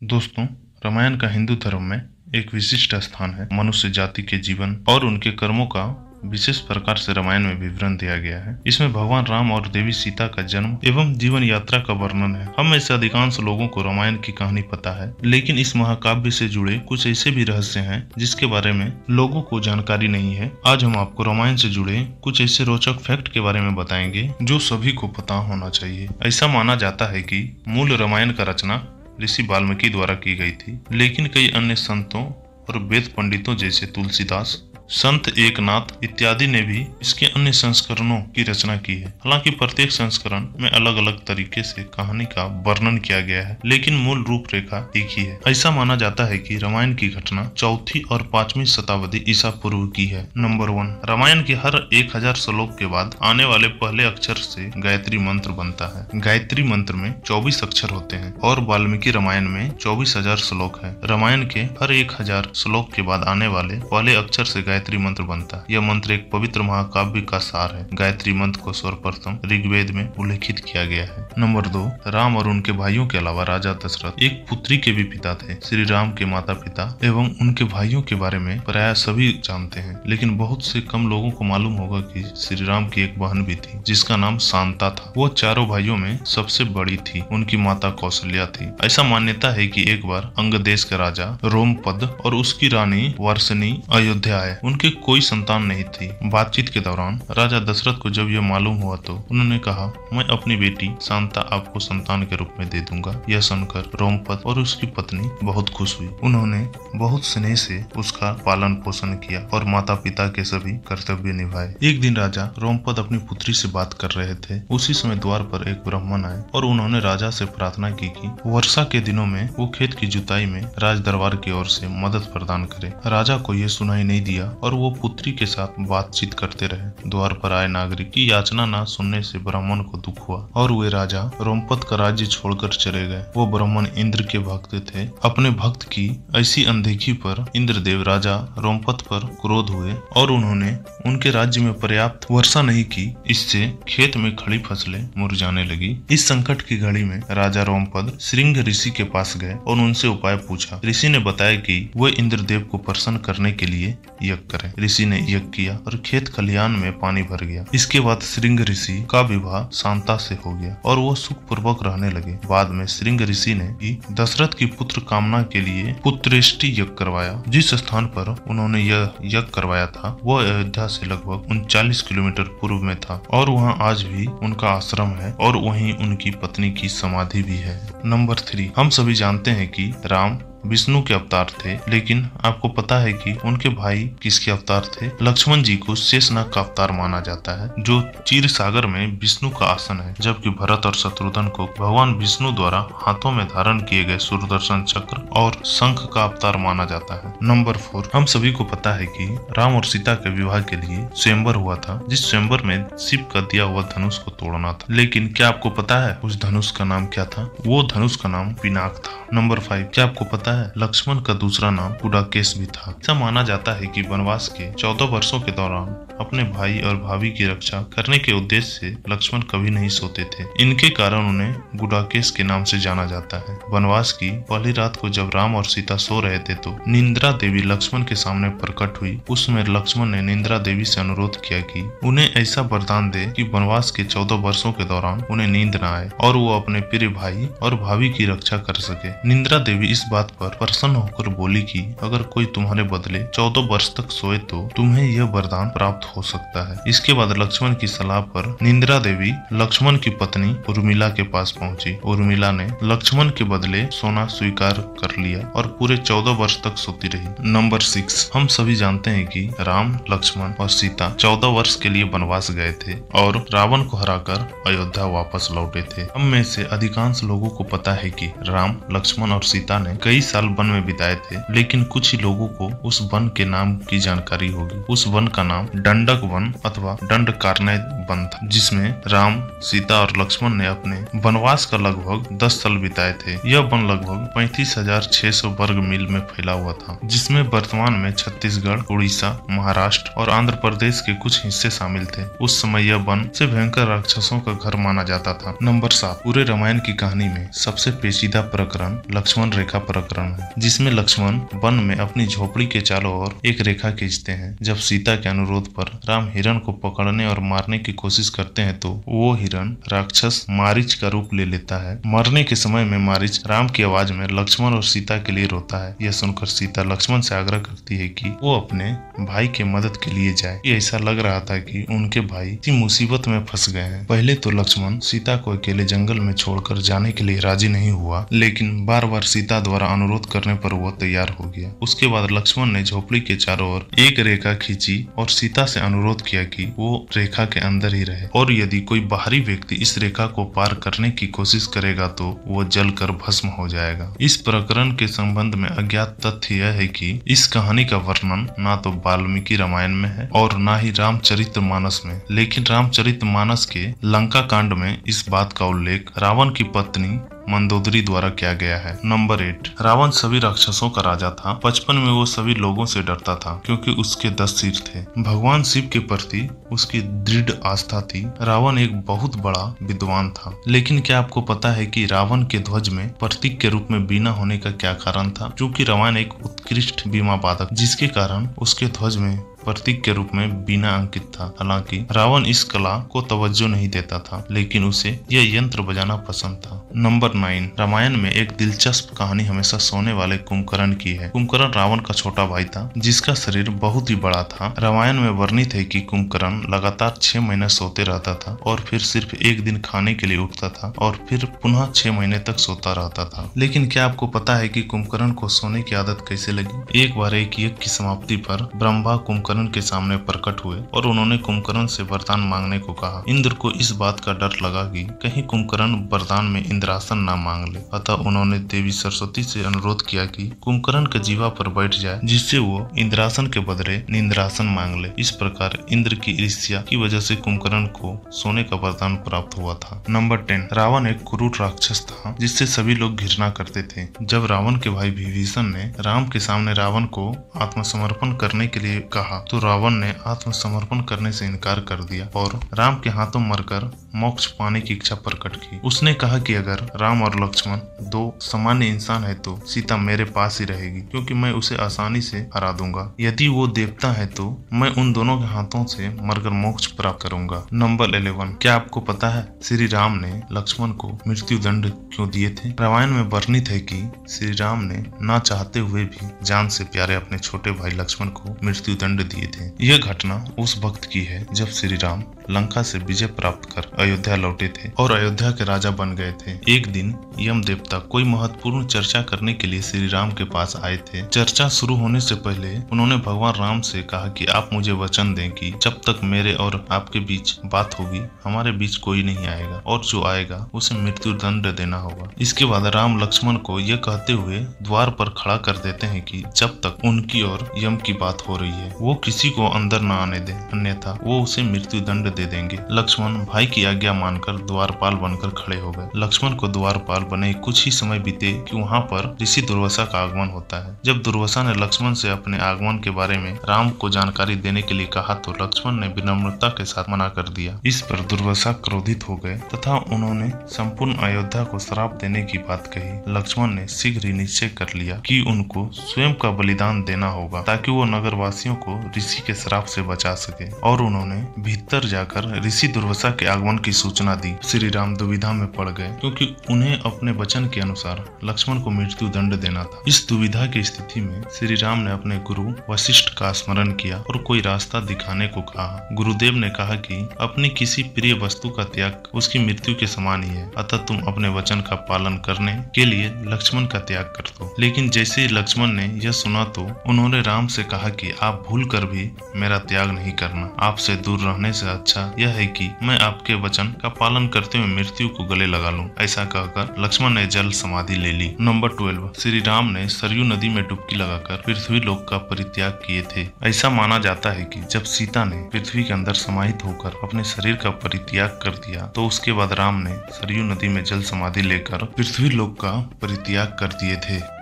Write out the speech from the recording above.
दोस्तों, रामायण का हिंदू धर्म में एक विशिष्ट स्थान है। मनुष्य जाति के जीवन और उनके कर्मों का विशेष प्रकार से रामायण में विवरण दिया गया है। इसमें भगवान राम और देवी सीता का जन्म एवं जीवन यात्रा का वर्णन है। हम में से अधिकांश लोगों को रामायण की कहानी पता है, लेकिन इस महाकाव्य से जुड़े कुछ ऐसे भी रहस्य हैं जिसके बारे में लोगों को जानकारी नहीं है। आज हम आपको रामायण से जुड़े कुछ ऐसे रोचक फैक्ट के बारे में बताएंगे जो सभी को पता होना चाहिए। ऐसा माना जाता है कि मूल रामायण का रचना ऋषि वाल्मीकि द्वारा की गई थी, लेकिन कई अन्य संतों और वेद पंडितों जैसे तुलसीदास, संत एकनाथ इत्यादि ने भी इसके अन्य संस्करणों की रचना की है। हालांकि प्रत्येक संस्करण में अलग अलग तरीके से कहानी का वर्णन किया गया है, लेकिन मूल रूपरेखा एक ही है। ऐसा माना जाता है कि रामायण की घटना 4वीं और 5वीं शताब्दी ईसा पूर्व की है। नंबर 1, रामायण के हर 1000 श्लोक के बाद आने वाले पहले अक्षर से गायत्री मंत्र बनता है। गायत्री मंत्र में 24 अक्षर होते हैं और वाल्मीकि रामायण में 24,000 श्लोक है। रामायण के हर 1000 श्लोक के बाद आने वाले पहले अक्षर से गायत्री मंत्र बनता है। यह मंत्र एक पवित्र महाकाव्य का सार है। गायत्री मंत्र को सर्वप्रथम ऋग्वेद में उल्लेखित किया गया है। नंबर 2, राम और उनके भाइयों के अलावा राजा दशरथ एक पुत्री के भी पिता थे। श्री राम के माता पिता एवं उनके भाइयों के बारे में प्रायः सभी जानते हैं, लेकिन बहुत से कम लोगों को मालूम होगा कि श्री राम की एक बहन भी थी जिसका नाम शांता था। वो चारों भाइयों में सबसे बड़ी थी। उनकी माता कौशल्या थी। ऐसा मान्यता है कि एक बार अंग देश का राजा रोमपद और उसकी रानी वर्षणी अयोध्या आए। उनके कोई संतान नहीं थी। बातचीत के दौरान राजा दशरथ को जब यह मालूम हुआ तो उन्होंने कहा, मैं अपनी बेटी शांता आपको संतान के रूप में दे दूंगा। यह सुनकर रोमपद और उसकी पत्नी बहुत खुश हुई। उन्होंने बहुत स्नेह से उसका पालन पोषण किया और माता पिता के सभी कर्तव्य निभाए। एक दिन राजा रोमपद अपनी पुत्री से बात कर रहे थे। उसी समय द्वार पर एक ब्राह्मण आए और उन्होंने राजा से प्रार्थना की कि वर्षा के दिनों में वो खेत की जुताई में राज दरबार की ओर से मदद प्रदान करे। राजा को यह सुनाई नहीं दिया और वो पुत्री के साथ बातचीत करते रहे। द्वार पर आए नागरिक की याचना ना सुनने से ब्राह्मण को दुख हुआ और वे राजा रोमपद का राज्य छोड़कर चले गए। वो ब्राह्मण इंद्र के भक्त थे। अपने भक्त की ऐसी अनदेखी पर इंद्रदेव राजा रोमपद पर क्रोध हुए और उन्होंने उनके राज्य में पर्याप्त वर्षा नहीं की। इससे खेत में खड़ी फसलें मुरझाने लगी। इस संकट की घड़ी में राजा रोमपद श्रृंग ऋषि के पास गए और उनसे उपाय पूछा। ऋषि ने बताया कि वे इंद्रदेव को प्रसन्न करने के लिए यज्ञ करें। ऋषि ने यज्ञ किया और खेत खलिहान में पानी भर गया। इसके बाद श्रृंग ऋषि का विवाह शांता से हो गया और वो सुख पूर्वक रहने लगे। बाद में श्रृंग ऋषि ने दशरथ की पुत्र कामना के लिए पुत्रेष्टि यज्ञ करवाया। जिस स्थान पर उन्होंने यह यज्ञ करवाया था वो अयोध्या से लगभग 39 किलोमीटर पूर्व में था और वहाँ आज भी उनका आश्रम है और वहीं उनकी पत्नी की समाधि भी है। नंबर 3, हम सभी जानते हैं कि राम विष्णु के अवतार थे, लेकिन आपको पता है कि उनके भाई किसके अवतार थे? लक्ष्मण जी को शेषनाग का अवतार माना जाता है, जो क्षीर सागर में विष्णु का आसन है, जबकि भरत और शत्रुघ्न को भगवान विष्णु द्वारा हाथों में धारण किए गए सुदर्शन चक्र और शंख का अवतार माना जाता है। नंबर 4, हम सभी को पता है कि राम और सीता के विवाह के लिए स्वयंवर हुआ था, जिस स्वयंवर में शिव का दिया हुआ धनुष को तोड़ना था। लेकिन क्या आपको पता है उस धनुष का नाम क्या था? वो धनुष का नाम पिनाक था। नंबर 5, क्या आपको पता है लक्ष्मण का दूसरा नाम गुडाकेश भी था? ऐसा माना जाता है कि वनवास के 14 वर्षों के दौरान अपने भाई और भाभी की रक्षा करने के उद्देश्य से लक्ष्मण कभी नहीं सोते थे। इनके कारण उन्हें गुडाकेश के नाम से जाना जाता है। वनवास की पहली रात को जब राम और सीता सो रहे थे तो निंद्रा देवी लक्ष्मण के सामने प्रकट हुई। उसमें लक्ष्मण ने निंद्रा देवी से अनुरोध किया कि उन्हें ऐसा वरदान दे कि वनवास के 14 वर्षों के दौरान उन्हें नींद न आए और वो अपने प्रिय भाई और भाभी की रक्षा कर सके। निंद्रा देवी इस बात पर प्रसन्न होकर बोली कि अगर कोई तुम्हारे बदले 14 वर्ष तक सोए तो तुम्हें यह वरदान प्राप्त हो सकता है। इसके बाद लक्ष्मण की सलाह पर निंद्रा देवी लक्ष्मण की पत्नी उर्मिला के पास पहुंची। उर्मिला ने लक्ष्मण के बदले सोना स्वीकार कर लिया और पूरे 14 वर्ष तक सोती रही। नंबर 6, हम सभी जानते हैं कि राम, लक्ष्मण और सीता 14 वर्ष के लिए वनवास गए थे और रावण को हराकर अयोध्या वापस लौटे थे। हम में से अधिकांश लोगों को पता है कि राम, लक्ष्मण और सीता ने कई साल वन में बिताए थे, लेकिन कुछ ही लोगों को उस वन के नाम की जानकारी होगी। उस वन का नाम दंडक वन अथवा दंडकारण्य वन था, जिसमें राम, सीता और लक्ष्मण ने अपने वनवास का लगभग 10 साल बिताए थे। यह वन लगभग 35,600 वर्ग मील में फैला हुआ था, जिसमें वर्तमान में छत्तीसगढ़, उड़ीसा, महाराष्ट्र और आंध्र प्रदेश के कुछ हिस्से शामिल थे। उस समय यह वन से भयंकर राक्षसों का घर माना जाता था। नंबर 7, पूरे रामायण की कहानी में सबसे पेचीदा प्रकरण लक्ष्मण रेखा प्रकरण है, जिसमें लक्ष्मण वन में अपनी झोपड़ी के चारों ओर एक रेखा खींचते हैं। जब सीता के अनुरोध पर राम हिरण को पकड़ने और मारने की कोशिश करते हैं तो वो हिरण राक्षस मारीच का रूप ले लेता है। मरने के समय में मारीच राम की आवाज में लक्ष्मण और सीता के लिए रोता है। यह सुनकर सीता लक्ष्मण से आग्रह करती है कि वो अपने भाई के मदद के लिए जाए। ऐसा लग रहा था कि उनके भाई इसी मुसीबत में फंस गए हैं। पहले तो लक्ष्मण सीता को अकेले जंगल में छोड़कर जाने के लिए राजी नहीं हुआ, लेकिन बार बार सीता द्वारा अनुरोध करने पर वो तैयार हो गया। उसके बाद लक्ष्मण ने झोपड़ी के चारों ओर एक रेखा खींची और सीता से अनुरोध किया कि वो रेखा के अंदर ही रहे, और यदि कोई बाहरी व्यक्ति इस रेखा को पार करने की कोशिश करेगा तो वो जलकर भस्म हो जाएगा। इस प्रकरण के संबंध में अज्ञात तथ्य यह है कि इस कहानी का वर्णन ना तो वाल्मीकि रामायण में है और ना ही रामचरितमानस में, लेकिन रामचरितमानस के लंका कांड में इस बात का उल्लेख रावण की पत्नी मंदोदरी द्वारा किया गया है। नंबर 8, रावण सभी राक्षसों का राजा था। बचपन में वो सभी लोगों से डरता था क्योंकि उसके 10 सिर थे। भगवान शिव के प्रति उसकी दृढ़ आस्था थी। रावण एक बहुत बड़ा विद्वान था, लेकिन क्या आपको पता है कि रावण के ध्वज में प्रतीक के रूप में वीणा होने का क्या कारण था? क्योंकि रावण एक उत्कृष्ट वीणा वादक, जिसके कारण उसके ध्वज में प्रतीक के रूप में वीणा अंकित था। हालांकि रावण इस कला को तवज्जो नहीं देता था, लेकिन उसे यह यंत्र बजाना पसंद था। नंबर 9, रामायण में एक दिलचस्प कहानी हमेशा सोने वाले कुंभकर्ण की है। कुंभकर्ण रावण का छोटा भाई था, जिसका शरीर बहुत ही बड़ा था। रामायण में वर्णित है कि कुंभकर्ण लगातार 6 महीने सोते रहता था और फिर सिर्फ एक दिन खाने के लिए उठता था और फिर पुनः 6 महीने तक सोता रहता था। लेकिन क्या आपको पता है कि कुंभकर्ण को सोने की आदत कैसे लगी? एक बार एक यज्ञ की समाप्ति पर ब्रह्मा कुंभकर्ण के सामने प्रकट हुए और उन्होंने कुंभकर्ण से वरदान मांगने को कहा। इंद्र को इस बात का डर लगा कि कहीं कुंभकर्ण वरदान में इंद्रासन ना मांग ले, अतः उन्होंने देवी सरस्वती से अनुरोध किया कि कुंभकर्ण के जीवा पर बैठ जाए, जिससे वो इंद्रासन के बदले निंद्रासन मांग ले। इस प्रकार इंद्र की ईर्ष्या की वजह से कुंभकर्ण को सोने का वरदान प्राप्त हुआ था। नंबर 10, रावण एक क्रूर राक्षस था जिससे सभी लोग घृणा करते थे। जब रावण के भाई विभीषण ने राम के सामने रावण को आत्मसमर्पण करने के लिए कहा तो रावण ने आत्मसमर्पण करने से इनकार कर दिया और राम के हाथों मरकर मोक्ष पाने की इच्छा प्रकट की। उसने कहा कि अगर राम और लक्ष्मण 2 सामान्य इंसान है तो सीता मेरे पास ही रहेगी, क्योंकि मैं उसे आसानी से हरा दूंगा। यदि वो देवता है तो मैं उन दोनों के हाथों से मरकर मोक्ष प्राप्त करूंगा। नंबर 11, क्या आपको पता है श्री राम ने लक्ष्मण को मृत्यु दंड क्यों दिए थे? रामायण में वर्णित है कि श्री राम ने ना चाहते हुए भी जान से प्यारे अपने छोटे भाई लक्ष्मण को मृत्यु दंड दिए थे। यह घटना उस वक्त की है जब श्री राम लंका से विजय प्राप्त कर अयोध्या लौटे थे और अयोध्या के राजा बन गए थे। एक दिन यम देवता कोई महत्वपूर्ण चर्चा करने के लिए श्री राम के पास आए थे। चर्चा शुरू होने से पहले उन्होंने भगवान राम से कहा कि आप मुझे वचन दें कि जब तक मेरे और आपके बीच बात होगी हमारे बीच कोई नहीं आएगा और जो आएगा उसे मृत्यु दंड देना होगा। इसके बाद राम लक्ष्मण को यह कहते हुए द्वार पर खड़ा कर देते हैं कि जब तक उनकी और यम की बात हो रही है वो किसी को अंदर न आने दे, अन्यथा वो उसे मृत्यु दंड दे देंगे। लक्ष्मण भाई की आज्ञा मानकर द्वारपाल बनकर खड़े हो गए। लक्ष्मण को द्वारपाल बने कुछ ही समय बीते कि वहाँ पर ऋषि दुर्वासा का आगमन होता है। जब दुर्वासा ने लक्ष्मण से अपने आगमन के बारे में राम को जानकारी देने के लिए कहा तो लक्ष्मण ने विनम्रता के साथ मना कर दिया। इस पर दुर्वासा क्रोधित हो गए तथा उन्होंने संपूर्ण अयोध्या को श्राप देने की बात कही। लक्ष्मण ने शीघ्र ही निश्चय कर लिया कि उनको स्वयं का बलिदान देना होगा ताकि वो नगरवासियों को ऋषि के श्राप से बचा सके, और उन्होंने भीतर जाकर ऋषि दुर्वासा के आगमन की सूचना दी। श्री राम दुविधा में पड़ गए क्योंकि उन्हें अपने वचन के अनुसार लक्ष्मण को मृत्यु दंड देना था। इस दुविधा की स्थिति में श्री राम ने अपने गुरु वशिष्ठ का स्मरण किया और कोई रास्ता दिखाने को कहा। गुरुदेव ने कहा कि अपनी किसी प्रिय वस्तु का त्याग उसकी मृत्यु के समान ही है, अतः तुम अपने वचन का पालन करने के लिए लक्ष्मण का त्याग कर दो। लेकिन जैसे ही लक्ष्मण ने यह सुना तो उन्होंने राम से कहा कि आप भूल कर भी मेरा त्याग नहीं करना। आपसे दूर रहने से अच्छा इच्छा यह है कि मैं आपके वचन का पालन करते हुए मृत्यु को गले लगा लूं। ऐसा कहकर लक्ष्मण ने जल समाधि ले ली। नंबर 12, श्री राम ने सरयू नदी में डुबकी लगाकर पृथ्वी लोक का परित्याग किए थे। ऐसा माना जाता है कि जब सीता ने पृथ्वी के अंदर समाहित होकर अपने शरीर का परित्याग कर दिया तो उसके बाद राम ने सरयू नदी में जल समाधि लेकर पृथ्वी लोक का परित्याग कर दिए थे।